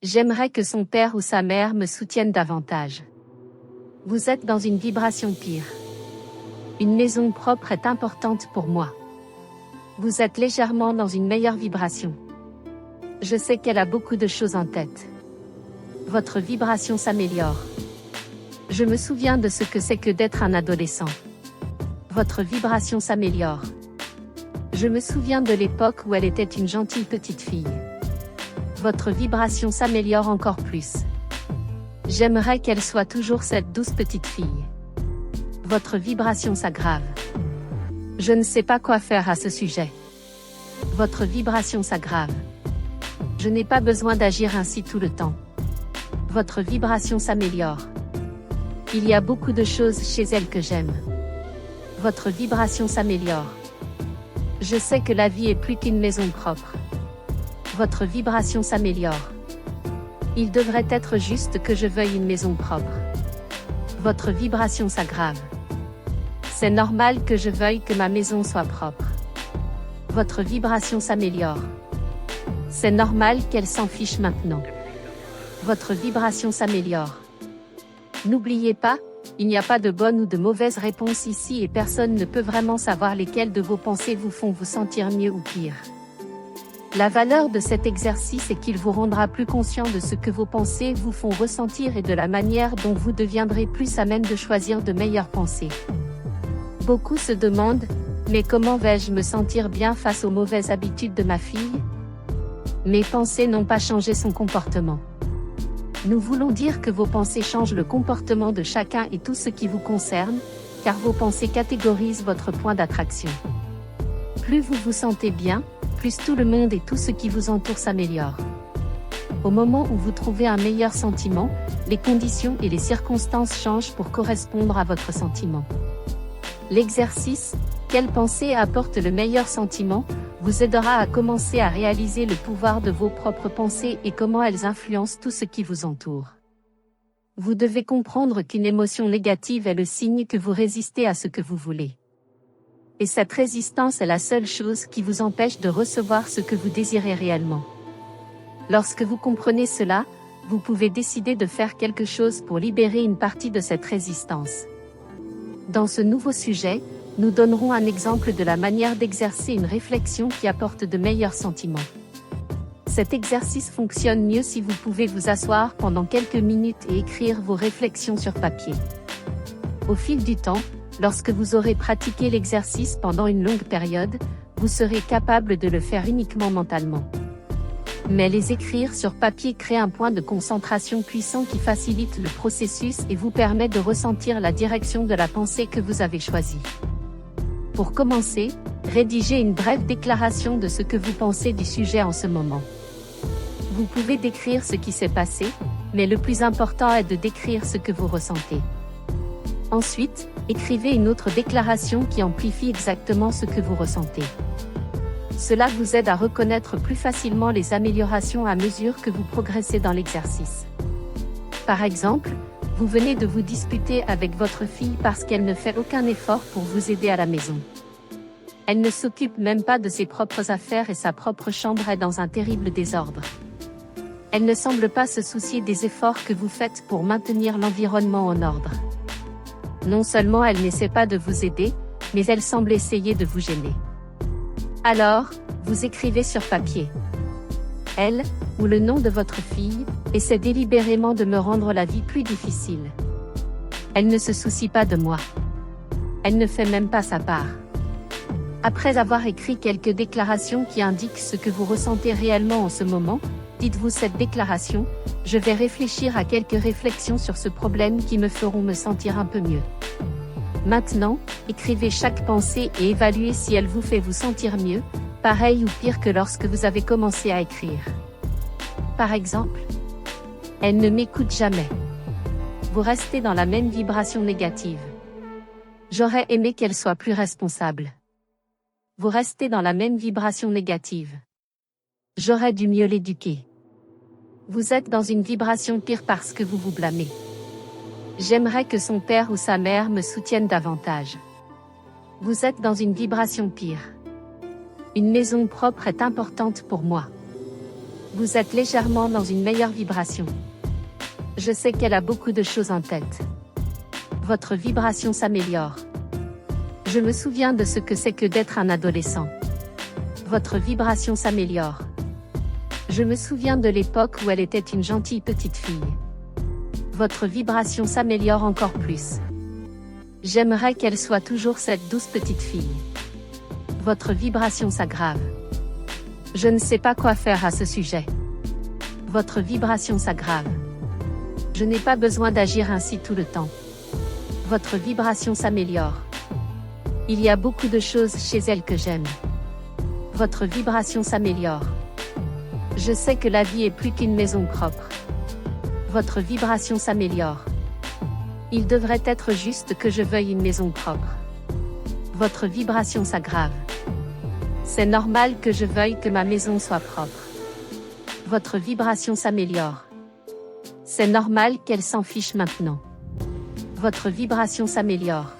J'aimerais que son père ou sa mère me soutiennent davantage. Vous êtes dans une vibration pire. Une maison propre est importante pour moi. Vous êtes légèrement dans une meilleure vibration. Je sais qu'elle a beaucoup de choses en tête. Votre vibration s'améliore. Je me souviens de ce que c'est que d'être un adolescent. Votre vibration s'améliore. Je me souviens de l'époque où elle était une gentille petite fille. Votre vibration s'améliore encore plus. J'aimerais qu'elle soit toujours cette douce petite fille. Votre vibration s'aggrave. Je ne sais pas quoi faire à ce sujet. Votre vibration s'aggrave. Je n'ai pas besoin d'agir ainsi tout le temps. Votre vibration s'améliore. Il y a beaucoup de choses chez elle que j'aime. Votre vibration s'améliore. Je sais que la vie est plus qu'une maison propre. Votre vibration s'améliore. Il devrait être juste que je veuille une maison propre. Votre vibration s'aggrave. C'est normal que je veuille que ma maison soit propre. Votre vibration s'améliore. C'est normal qu'elle s'en fiche maintenant. Votre vibration s'améliore. N'oubliez pas, il n'y a pas de bonne ou de mauvaise réponse ici et personne ne peut vraiment savoir lesquelles de vos pensées vous font vous sentir mieux ou pire. La valeur de cet exercice est qu'il vous rendra plus conscient de ce que vos pensées vous font ressentir et de la manière dont vous deviendrez plus à même de choisir de meilleures pensées. Beaucoup se demandent, mais comment vais-je me sentir bien face aux mauvaises habitudes de ma fille? Mes pensées n'ont pas changé son comportement. Nous voulons dire que vos pensées changent le comportement de chacun et tout ce qui vous concerne, car vos pensées catégorisent votre point d'attraction. Plus vous vous sentez bien, plus tout le monde et tout ce qui vous entoure s'améliore. Au moment où vous trouvez un meilleur sentiment, les conditions et les circonstances changent pour correspondre à votre sentiment. L'exercice « Quelle pensée apporte le meilleur sentiment ?» vous aidera à commencer à réaliser le pouvoir de vos propres pensées et comment elles influencent tout ce qui vous entoure. Vous devez comprendre qu'une émotion négative est le signe que vous résistez à ce que vous voulez. Et cette résistance est la seule chose qui vous empêche de recevoir ce que vous désirez réellement. Lorsque vous comprenez cela, vous pouvez décider de faire quelque chose pour libérer une partie de cette résistance. Dans ce nouveau sujet, nous donnerons un exemple de la manière d'exercer une réflexion qui apporte de meilleurs sentiments. Cet exercice fonctionne mieux si vous pouvez vous asseoir pendant quelques minutes et écrire vos réflexions sur papier. Au fil du temps, lorsque vous aurez pratiqué l'exercice pendant une longue période, vous serez capable de le faire uniquement mentalement. Mais les écrire sur papier crée un point de concentration puissant qui facilite le processus et vous permet de ressentir la direction de la pensée que vous avez choisie. Pour commencer, rédigez une brève déclaration de ce que vous pensez du sujet en ce moment. Vous pouvez décrire ce qui s'est passé, mais le plus important est de décrire ce que vous ressentez. Ensuite, écrivez une autre déclaration qui amplifie exactement ce que vous ressentez. Cela vous aide à reconnaître plus facilement les améliorations à mesure que vous progressez dans l'exercice. Par exemple, vous venez de vous disputer avec votre fille parce qu'elle ne fait aucun effort pour vous aider à la maison. Elle ne s'occupe même pas de ses propres affaires et sa propre chambre est dans un terrible désordre. Elle ne semble pas se soucier des efforts que vous faites pour maintenir l'environnement en ordre. Non seulement elle n'essaie pas de vous aider, mais elle semble essayer de vous gêner. Alors, vous écrivez sur papier. Elle, ou le nom de votre fille, essaie délibérément de me rendre la vie plus difficile. Elle ne se soucie pas de moi. Elle ne fait même pas sa part. Après avoir écrit quelques déclarations qui indiquent ce que vous ressentez réellement en ce moment, dites-vous cette déclaration, je vais réfléchir à quelques réflexions sur ce problème qui me feront me sentir un peu mieux. Maintenant, écrivez chaque pensée et évaluez si elle vous fait vous sentir mieux, pareil ou pire que lorsque vous avez commencé à écrire. Par exemple, elle ne m'écoute jamais. Vous restez dans la même vibration négative. J'aurais aimé qu'elle soit plus responsable. Vous restez dans la même vibration négative. J'aurais dû mieux l'éduquer. Vous êtes dans une vibration pire parce que vous vous blâmez. J'aimerais que son père ou sa mère me soutiennent davantage. Vous êtes dans une vibration pire. Une maison propre est importante pour moi. Vous êtes légèrement dans une meilleure vibration. Je sais qu'elle a beaucoup de choses en tête. Votre vibration s'améliore. Je me souviens de ce que c'est que d'être un adolescent. Votre vibration s'améliore. Je me souviens de l'époque où elle était une gentille petite fille. Votre vibration s'améliore encore plus. J'aimerais qu'elle soit toujours cette douce petite fille. Votre vibration s'aggrave. Je ne sais pas quoi faire à ce sujet. Votre vibration s'aggrave. Je n'ai pas besoin d'agir ainsi tout le temps. Votre vibration s'améliore. Il y a beaucoup de choses chez elle que j'aime. Votre vibration s'améliore. Je sais que la vie est plus qu'une maison propre. Votre vibration s'améliore. Il devrait être juste que je veuille une maison propre. Votre vibration s'aggrave. C'est normal que je veuille que ma maison soit propre. Votre vibration s'améliore. C'est normal qu'elle s'en fiche maintenant. Votre vibration s'améliore.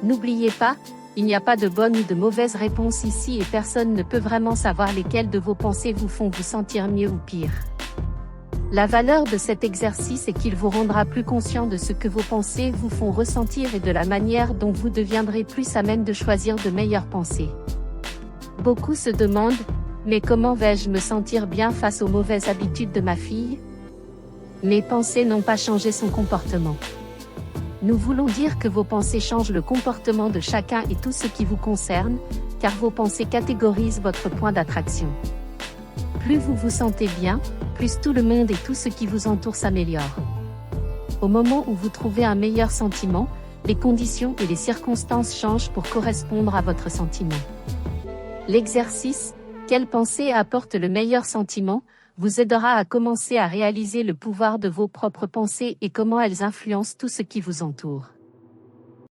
N'oubliez pas, il n'y a pas de bonne ou de mauvaise réponse ici et personne ne peut vraiment savoir lesquelles de vos pensées vous font vous sentir mieux ou pire. La valeur de cet exercice est qu'il vous rendra plus conscient de ce que vos pensées vous font ressentir et de la manière dont vous deviendrez plus à même de choisir de meilleures pensées. Beaucoup se demandent, mais comment vais-je me sentir bien face aux mauvaises habitudes de ma fille? Mes pensées n'ont pas changé son comportement. Nous voulons dire que vos pensées changent le comportement de chacun et tout ce qui vous concerne, car vos pensées catégorisent votre point d'attraction. Plus vous vous sentez bien, plus tout le monde et tout ce qui vous entoure s'améliore. Au moment où vous trouvez un meilleur sentiment, les conditions et les circonstances changent pour correspondre à votre sentiment. L'exercice « Quelle pensée apporte le meilleur sentiment ?» vous aidera à commencer à réaliser le pouvoir de vos propres pensées et comment elles influencent tout ce qui vous entoure.